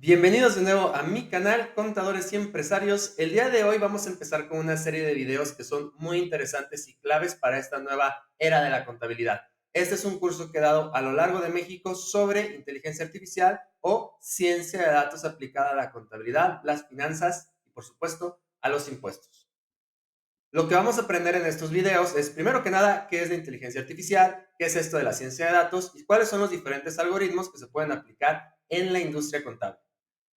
Bienvenidos de nuevo a mi canal, Contadores y Empresarios. El día de hoy vamos a empezar con una serie de videos que son muy interesantes y claves para esta nueva era de la contabilidad. Este es un curso que he dado a lo largo de México sobre inteligencia artificial o ciencia de datos aplicada a la contabilidad, las finanzas y, por supuesto, a los impuestos. Lo que vamos a aprender en estos videos es, primero que nada, qué es la inteligencia artificial, qué es esto de la ciencia de datos y cuáles son los diferentes algoritmos que se pueden aplicar en la industria contable.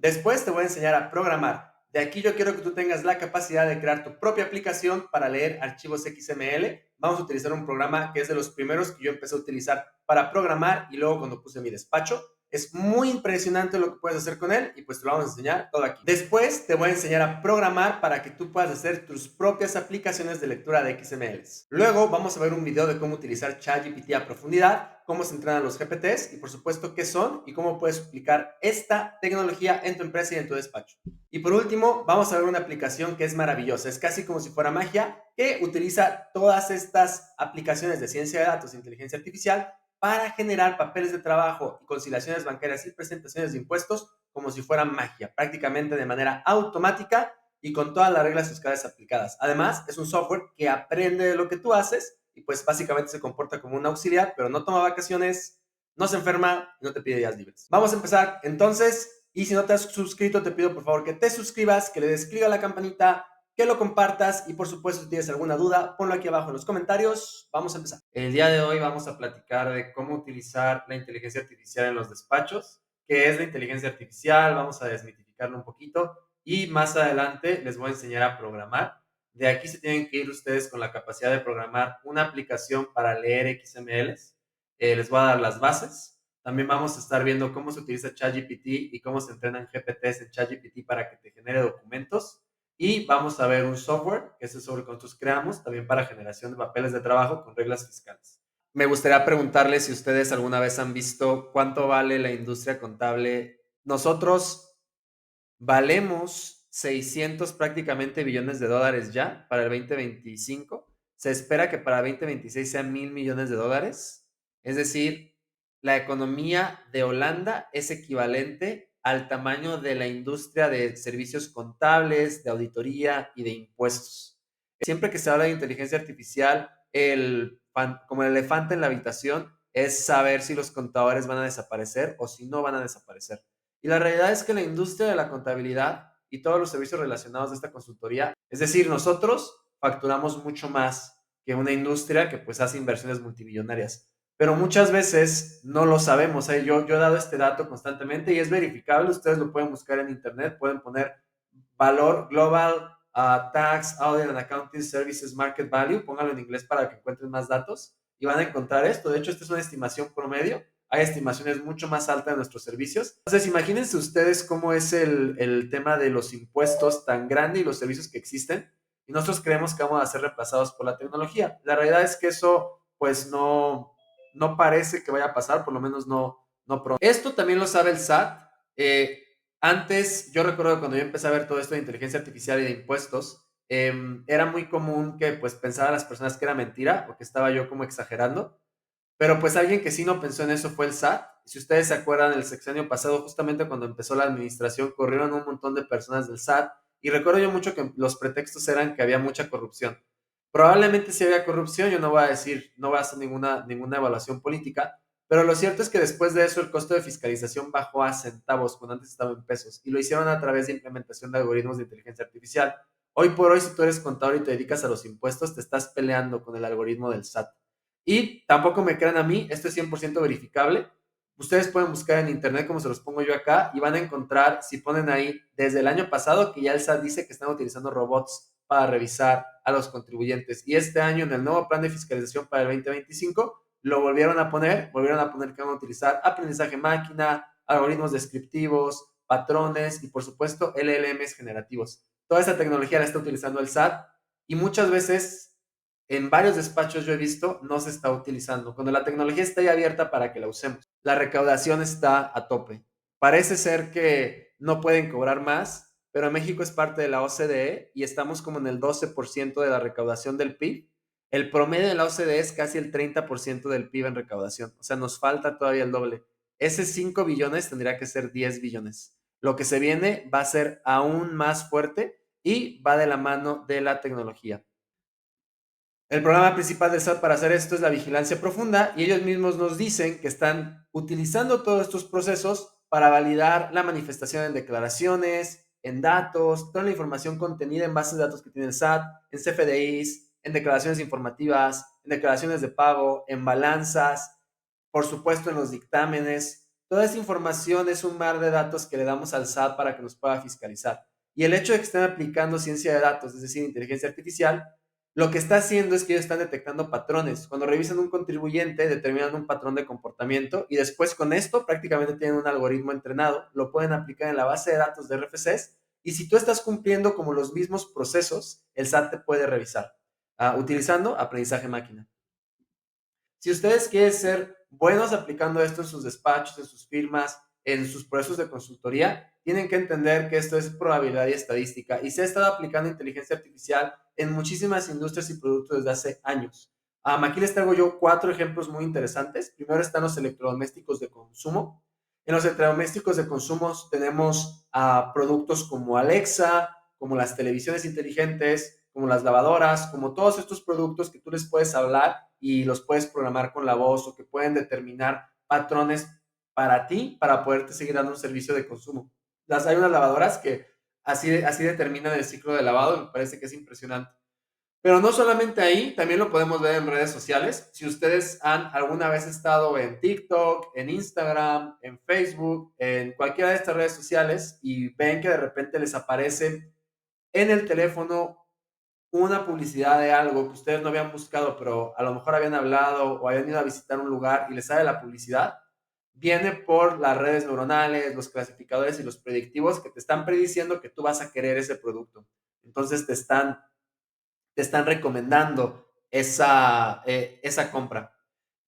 Después te voy a enseñar a programar. De aquí yo quiero que tú tengas la capacidad de crear tu propia aplicación para leer archivos XML. Vamos a utilizar un programa que es de los primeros que yo empecé a utilizar para programar y luego cuando puse mi despacho. Es muy impresionante lo que puedes hacer con él y pues te lo vamos a enseñar todo aquí. Después te voy a enseñar a programar para que tú puedas hacer tus propias aplicaciones de lectura de XMLs. Luego vamos a ver un video de cómo utilizar ChatGPT a profundidad, cómo se entrenan los GPTs y por supuesto qué son y cómo puedes aplicar esta tecnología en tu empresa y en tu despacho. Y por último, vamos a ver una aplicación que es maravillosa, es casi como si fuera magia, que utiliza todas estas aplicaciones de ciencia de datos e inteligencia artificial para generar papeles de trabajo y conciliaciones bancarias y presentaciones de impuestos como si fueran magia, prácticamente de manera automática y con todas las reglas fiscales aplicadas. Además, es un software que aprende de lo que tú haces y pues básicamente se comporta como un auxiliar, pero no toma vacaciones, no se enferma y no te pide días libres. Vamos a empezar entonces, y si no te has suscrito, te pido por favor que te suscribas, que le des clic a la campanita, que lo compartas y por supuesto si tienes alguna duda, ponlo aquí abajo en los comentarios. Vamos a empezar. El día de hoy vamos a platicar de cómo utilizar la inteligencia artificial en los despachos, qué es la inteligencia artificial, vamos a desmitificarlo un poquito y más adelante les voy a enseñar a programar. De aquí se tienen que ir ustedes con la capacidad de programar una aplicación para leer XMLs. Les voy a dar las bases. También vamos a estar viendo cómo se utiliza ChatGPT y cómo se entrenan GPTs en ChatGPT para que te genere documentos. Y vamos a ver un software, que es el software que nosotros creamos, también para generación de papeles de trabajo con reglas fiscales. Me gustaría preguntarles si ustedes alguna vez han visto cuánto vale la industria contable. Nosotros valemos 600 prácticamente billones de dólares ya para el 2025. Se espera que para 2026 sean 1,000 millones de dólares. Es decir, la economía de Holanda es equivalente al tamaño de la industria de servicios contables, de auditoría y de impuestos. Siempre que se habla de inteligencia artificial, como el elefante en la habitación es saber si los contadores van a desaparecer o si no van a desaparecer. Y la realidad es que la industria de la contabilidad y todos los servicios relacionados de esta consultoría, es decir, nosotros facturamos mucho más que una industria que pues hace inversiones multimillonarias. Pero muchas veces no lo sabemos. Yo he dado este dato constantemente y es verificable. Ustedes lo pueden buscar en internet, pueden poner valor global tax, audit and accounting services market value, pónganlo en inglés para que encuentren más datos y van a encontrar esto. De hecho, esta es una estimación promedio. Hay estimaciones mucho más altas de nuestros servicios. Entonces, imagínense ustedes cómo es el tema de los impuestos tan grande y los servicios que existen y nosotros creemos que vamos a ser reemplazados por la tecnología. La realidad es que eso pues no parece que vaya a pasar, por lo menos no pronto. Esto también lo sabe el SAT. Antes, yo recuerdo cuando yo empecé a ver todo esto de inteligencia artificial y de impuestos, era muy común que pues pensaran las personas que era mentira o que estaba yo como exagerando, pero pues alguien que sí no pensó en eso fue el SAT. Si ustedes se acuerdan, el sexenio pasado, justamente cuando empezó la administración, corrieron un montón de personas del SAT y recuerdo yo mucho que los pretextos eran que había mucha corrupción. Probablemente sí había corrupción, yo no voy a decir, no voy a hacer ninguna evaluación política, pero lo cierto es que después de eso el costo de fiscalización bajó a centavos cuando antes estaba en pesos y lo hicieron a través de implementación de algoritmos de inteligencia artificial. Hoy por hoy, si tú eres contador y te dedicas a los impuestos, te estás peleando con el algoritmo del SAT. Y tampoco me crean a mí, esto es 100% verificable. Ustedes pueden buscar en internet como se los pongo yo acá y van a encontrar, si ponen ahí, desde el año pasado que ya el SAT dice que están utilizando robots para revisar a los contribuyentes. Y este año en el nuevo plan de fiscalización para el 2025 lo volvieron a poner que van a utilizar aprendizaje máquina, algoritmos descriptivos, patrones y por supuesto LLMs generativos. Toda esta tecnología la está utilizando el SAT y muchas veces en varios despachos yo he visto no se está utilizando. Cuando la tecnología está ahí abierta para que la usemos, la recaudación está a tope. Parece ser que no pueden cobrar más, pero México es parte de la OCDE y estamos como en el 12% de la recaudación del PIB. El promedio de la OCDE es casi el 30% del PIB en recaudación. O sea, nos falta todavía el doble. Ese 5 billones tendría que ser 10 billones. Lo que se viene va a ser aún más fuerte y va de la mano de la tecnología. El programa principal del SAT para hacer esto es la vigilancia profunda y ellos mismos nos dicen que están utilizando todos estos procesos para validar la manifestación en declaraciones, en datos, toda la información contenida en bases de datos que tiene el SAT, en CFDIs, en declaraciones informativas, en declaraciones de pago, en balanzas, por supuesto en los dictámenes. Toda esa información es un mar de datos que le damos al SAT para que nos pueda fiscalizar. Y el hecho de que estén aplicando ciencia de datos, es decir, inteligencia artificial, lo que está haciendo es que ellos están detectando patrones. Cuando revisan un contribuyente, determinan un patrón de comportamiento y después con esto prácticamente tienen un algoritmo entrenado, lo pueden aplicar en la base de datos de RFCs y si tú estás cumpliendo como los mismos procesos, el SAT te puede revisar utilizando aprendizaje máquina. Si ustedes quieren ser buenos aplicando esto en sus despachos, en sus firmas, en sus procesos de consultoría, tienen que entender que esto es probabilidad y estadística y se ha estado aplicando inteligencia artificial en muchísimas industrias y productos desde hace años. Aquí les traigo yo 4 ejemplos muy interesantes. Primero están los electrodomésticos de consumo. En los electrodomésticos de consumo tenemos productos como Alexa, como las televisiones inteligentes, como las lavadoras, como todos estos productos que tú les puedes hablar y los puedes programar con la voz o que pueden determinar patrones para ti para poderte seguir dando un servicio de consumo. Hay unas lavadoras que así determinan el ciclo de lavado y me parece que es impresionante. Pero no solamente ahí, también lo podemos ver en redes sociales. Si ustedes han alguna vez estado en TikTok, en Instagram, en Facebook, en cualquiera de estas redes sociales y ven que de repente les aparece en el teléfono una publicidad de algo que ustedes no habían buscado, pero a lo mejor habían hablado o habían ido a visitar un lugar y les sale la publicidad, viene por las redes neuronales, los clasificadores y los predictivos que te están prediciendo que tú vas a querer ese producto. Entonces te están recomendando esa compra.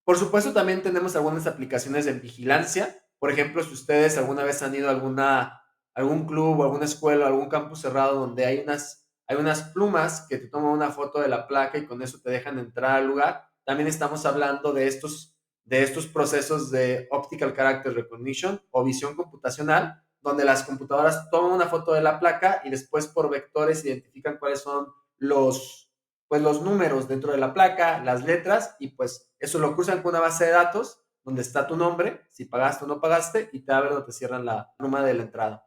Por supuesto, también tenemos algunas aplicaciones de vigilancia. Por ejemplo, si ustedes alguna vez han ido a algún club o alguna escuela o algún campus cerrado donde hay unas plumas que te toman una foto de la placa y con eso te dejan entrar al lugar, también estamos hablando de estos procesos de Optical Character Recognition o visión computacional, donde las computadoras toman una foto de la placa y después por vectores identifican cuáles son los números dentro de la placa, las letras, y pues eso lo cruzan con una base de datos donde está tu nombre, si pagaste o no pagaste, y te abren o te cierran la pluma de la entrada.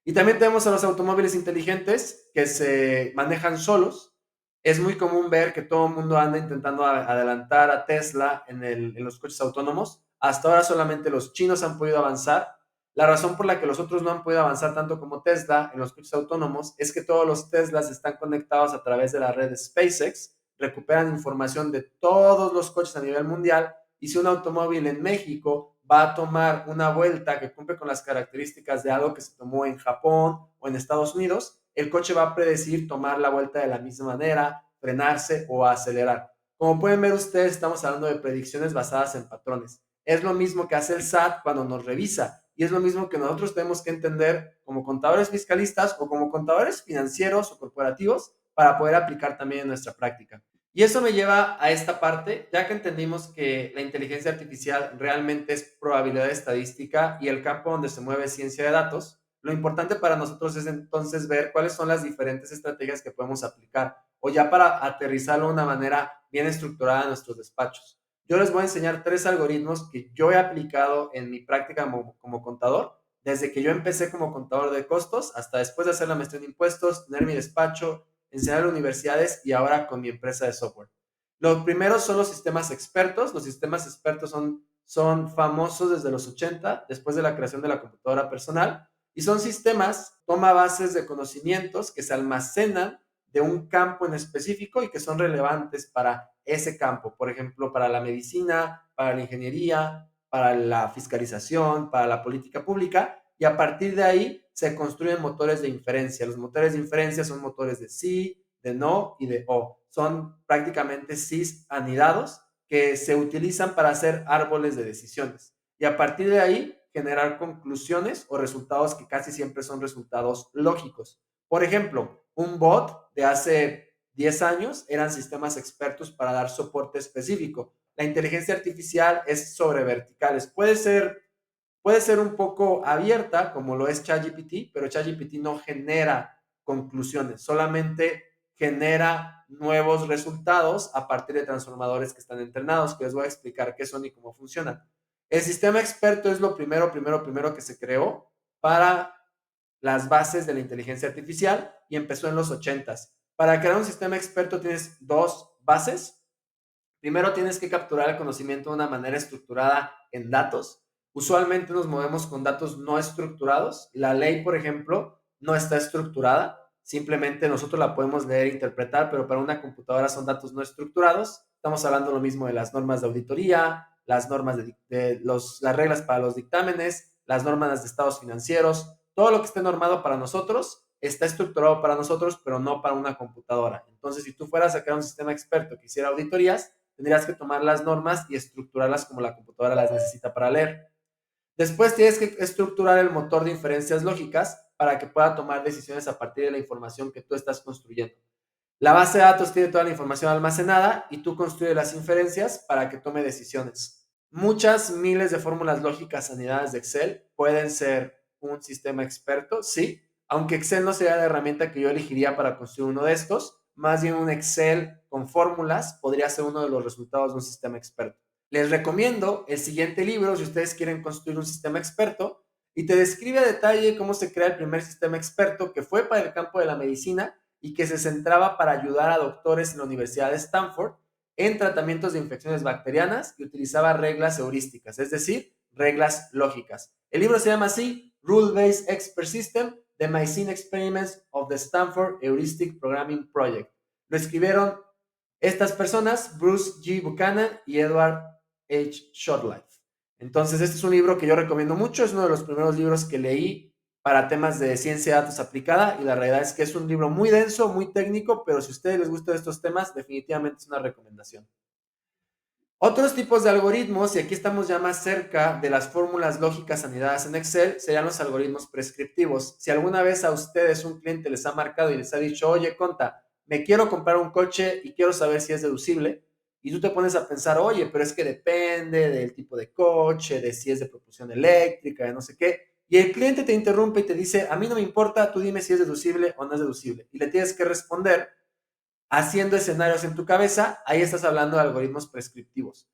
Y también tenemos a los automóviles inteligentes que se manejan solos. Es muy común ver que todo el mundo anda intentando adelantar a Tesla en los coches autónomos. Hasta ahora solamente los chinos han podido avanzar. La razón por la que los otros no han podido avanzar tanto como Tesla en los coches autónomos es que todos los Teslas están conectados a través de la red SpaceX, recuperan información de todos los coches a nivel mundial y si un automóvil en México va a tomar una vuelta que cumple con las características de algo que se tomó en Japón o en Estados Unidos, el coche va a predecir tomar la vuelta de la misma manera, frenarse o acelerar. Como pueden ver ustedes, estamos hablando de predicciones basadas en patrones. Es lo mismo que hace el SAT cuando nos revisa y es lo mismo que nosotros tenemos que entender como contadores fiscalistas o como contadores financieros o corporativos para poder aplicar también en nuestra práctica. Y eso me lleva a esta parte, ya que entendimos que la inteligencia artificial realmente es probabilidad estadística y el campo donde se mueve ciencia de datos, lo importante para nosotros es entonces ver cuáles son las diferentes estrategias que podemos aplicar o ya para aterrizarlo de una manera bien estructurada en nuestros despachos. Yo les voy a enseñar 3 algoritmos que yo he aplicado en mi práctica como contador, desde que yo empecé como contador de costos hasta después de hacer la maestría en impuestos, tener mi despacho, enseñar en universidades y ahora con mi empresa de software. Los primeros son los sistemas expertos. Los sistemas expertos son famosos desde los 80, después de la creación de la computadora personal, y son sistemas, toma bases de conocimientos que se almacenan de un campo en específico y que son relevantes para ese campo, por ejemplo, para la medicina, para la ingeniería, para la fiscalización, para la política pública, y a partir de ahí se construyen motores de inferencia. Los motores de inferencia son motores de sí, de no y de o. Son prácticamente sys anidados que se utilizan para hacer árboles de decisiones. Y a partir de ahí generar conclusiones o resultados que casi siempre son resultados lógicos. Por ejemplo, un bot de hace 10 años eran sistemas expertos para dar soporte específico. La inteligencia artificial es sobre verticales. Puede ser Puede ser un poco abierta, como lo es ChatGPT, pero ChatGPT no genera conclusiones, solamente genera nuevos resultados a partir de transformadores que están entrenados, que les voy a explicar qué son y cómo funcionan. El sistema experto es lo primero que se creó para las bases de la inteligencia artificial y empezó en los 80s. Para crear un sistema experto tienes dos bases. Primero tienes que capturar el conocimiento de una manera estructurada en datos. Usualmente nos movemos con datos no estructurados. La ley, por ejemplo, no está estructurada. Simplemente nosotros la podemos leer e interpretar, pero para una computadora son datos no estructurados. Estamos hablando lo mismo de las normas de auditoría, las normas las reglas para los dictámenes, las normas de estados financieros. Todo lo que esté normado para nosotros está estructurado para nosotros, pero no para una computadora. Entonces, si tú fueras a crear un sistema experto que hiciera auditorías, tendrías que tomar las normas y estructurarlas como la computadora las necesita para leer. Después tienes que estructurar el motor de inferencias lógicas para que pueda tomar decisiones a partir de la información que tú estás construyendo. La base de datos tiene toda la información almacenada y tú construyes las inferencias para que tome decisiones. Muchas miles de fórmulas lógicas anidadas de Excel pueden ser un sistema experto, sí, aunque Excel no sería la herramienta que yo elegiría para construir uno de estos, más bien un Excel con fórmulas podría ser uno de los resultados de un sistema experto. Les recomiendo el siguiente libro si ustedes quieren construir un sistema experto y te describe a detalle cómo se crea el primer sistema experto que fue para el campo de la medicina y que se centraba para ayudar a doctores en la Universidad de Stanford en tratamientos de infecciones bacterianas y utilizaba reglas heurísticas, es decir, reglas lógicas. El libro se llama así, Rule-Based Expert System, The Mycene Experiments of the Stanford Heuristic Programming Project. Lo escribieron estas personas, Bruce G. Buchanan y Edward H. Shortlife. Entonces, este es un libro que yo recomiendo mucho, es uno de los primeros libros que leí para temas de ciencia de datos aplicada y la realidad es que es un libro muy denso, muy técnico, pero si a ustedes les gustan estos temas, definitivamente es una recomendación. Otros tipos de algoritmos, y aquí estamos ya más cerca de las fórmulas lógicas anidadas en Excel, serían los algoritmos prescriptivos. Si alguna vez a ustedes un cliente les ha marcado y les ha dicho, oye, Conta, me quiero comprar un coche y quiero saber si es deducible, y tú te pones a pensar, oye, pero es que depende del tipo de coche, de si es de propulsión eléctrica, de no sé qué, y el cliente te interrumpe y te dice, a mí no me importa, tú dime si es deducible o no es deducible, y le tienes que responder haciendo escenarios en tu cabeza, ahí estás hablando de algoritmos prescriptivos.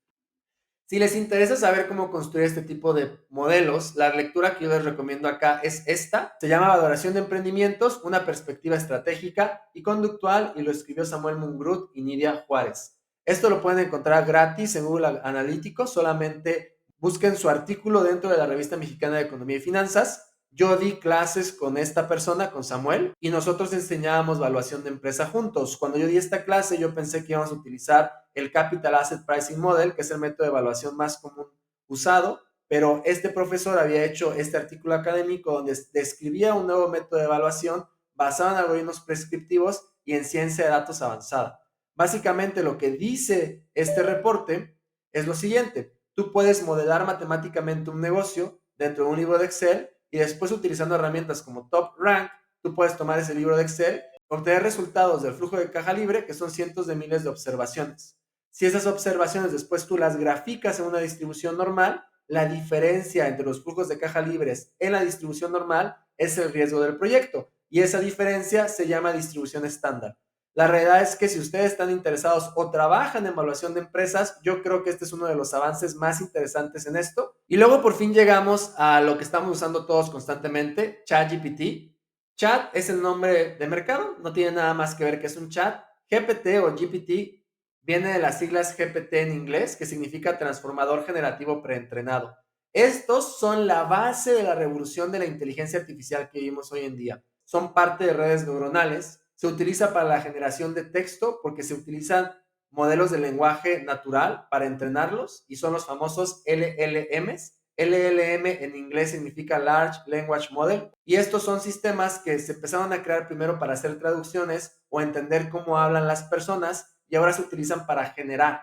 Si les interesa saber cómo construir este tipo de modelos, la lectura que yo les recomiendo acá es esta. Se llama Valoración de Emprendimientos, una perspectiva estratégica y conductual y lo escribió Samuel Mungrut y Nidia Juárez. Esto lo pueden encontrar gratis en Google Analytics, solamente busquen su artículo dentro de la Revista Mexicana de Economía y Finanzas. Yo di clases con esta persona, con Samuel, y nosotros enseñábamos valuación de empresa juntos. Cuando yo di esta clase, yo pensé que íbamos a utilizar el Capital Asset Pricing Model, que es el método de evaluación más común usado, pero este profesor había hecho este artículo académico donde describía un nuevo método de evaluación basado en algoritmos prescriptivos y en ciencia de datos avanzada. Básicamente lo que dice este reporte es lo siguiente: tú puedes modelar matemáticamente un negocio dentro de un libro de Excel y después utilizando herramientas como Top Rank, tú puedes tomar ese libro de Excel, obtener resultados del flujo de caja libre, que son cientos de miles de observaciones. Si esas observaciones después tú las graficas en una distribución normal, la diferencia entre los flujos de caja libres en la distribución normal es el riesgo del proyecto y esa diferencia se llama distribución estándar. La realidad es que si ustedes están interesados o trabajan en evaluación de empresas, yo creo que este es uno de los avances más interesantes en esto. Y luego por fin llegamos a lo que estamos usando todos constantemente, ChatGPT. Chat es el nombre de mercado, no tiene nada más que ver que es un chat. GPT o GPT viene de las siglas GPT en inglés, que significa transformador generativo preentrenado. Estos son la base de la revolución de la inteligencia artificial que vivimos hoy en día. Son parte de redes neuronales. Se utiliza para la generación de texto porque se utilizan modelos de lenguaje natural para entrenarlos y son los famosos LLMs. LLM en inglés significa Large Language Model y estos son sistemas que se empezaron a crear primero para hacer traducciones o entender cómo hablan las personas y ahora se utilizan para generar.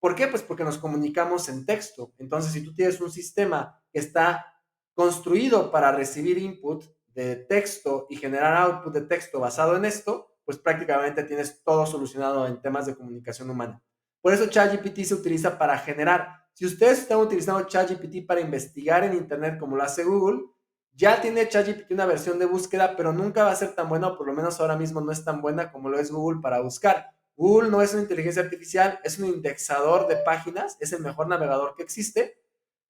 ¿Por qué? Pues porque nos comunicamos en texto. Entonces, si tú tienes un sistema que está construido para recibir input de texto y generar output de texto basado en esto, pues prácticamente tienes todo solucionado en temas de comunicación humana. Por eso ChatGPT se utiliza para generar. Si ustedes están utilizando ChatGPT para investigar en Internet como lo hace Google, ya tiene ChatGPT una versión de búsqueda, pero nunca va a ser tan buena, o por lo menos ahora mismo no es tan buena como lo es Google para buscar. Google no es una inteligencia artificial, es un indexador de páginas, es el mejor navegador que existe,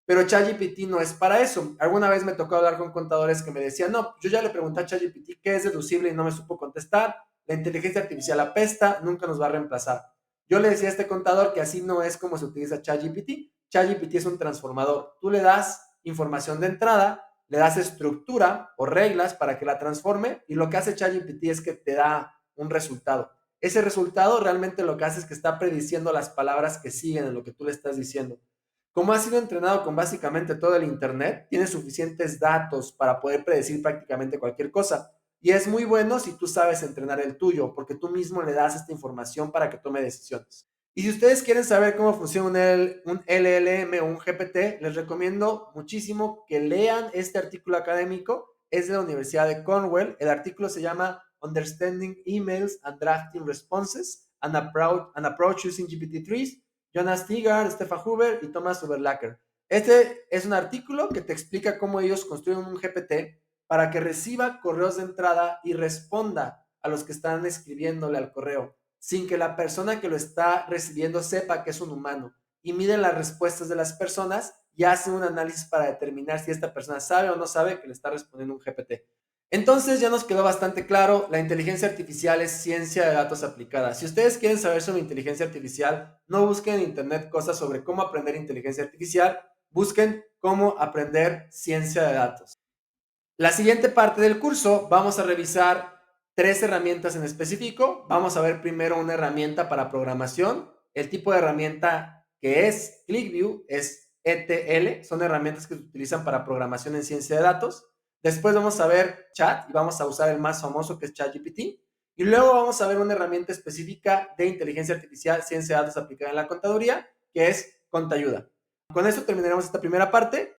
pero ChatGPT no es para eso. Alguna vez me tocó hablar con contadores que me decían, no, yo ya le pregunté a ChatGPT qué es deducible y no me supo contestar. La inteligencia artificial apesta, nunca nos va a reemplazar. Yo le decía a este contador que así no es como se utiliza ChatGPT. ChatGPT es un transformador. Tú le das información de entrada, le das estructura o reglas para que la transforme y lo que hace ChatGPT es que te da un resultado. Ese resultado realmente lo que hace es que está prediciendo las palabras que siguen en lo que tú le estás diciendo. Como ha sido entrenado con básicamente todo el Internet, tiene suficientes datos para poder predecir prácticamente cualquier cosa. Y es muy bueno si tú sabes entrenar el tuyo, porque tú mismo le das esta información para que tome decisiones. Y si ustedes quieren saber cómo funciona un LLM o un GPT, les recomiendo muchísimo que lean este artículo académico. Es de la Universidad de Cornwall. El artículo se llama Understanding Emails and Drafting Responses, an approach using GPT-3. Jonas Tigard, Stefan Huber y Thomas Uberlacker. Este es un artículo que te explica cómo ellos construyen un GPT para que reciba correos de entrada y responda a los que están escribiéndole al correo, sin que la persona que lo está recibiendo sepa que es un humano. Y mide las respuestas de las personas y hace un análisis para determinar si esta persona sabe o no sabe que le está respondiendo un GPT. Entonces ya nos quedó bastante claro, la inteligencia artificial es ciencia de datos aplicada. Si ustedes quieren saber sobre inteligencia artificial, no busquen en internet cosas sobre cómo aprender inteligencia artificial, busquen cómo aprender ciencia de datos. La siguiente parte del curso vamos a revisar 3 herramientas en específico. Vamos a ver primero una herramienta para programación. El tipo de herramienta que es ClickView es ETL. Son herramientas que se utilizan para programación en ciencia de datos. Después vamos a ver chat y vamos a usar el más famoso que es ChatGPT. Y luego vamos a ver una herramienta específica de inteligencia artificial, ciencia de datos aplicada en la contaduría, que es Contayuda. Con esto terminaremos esta primera parte.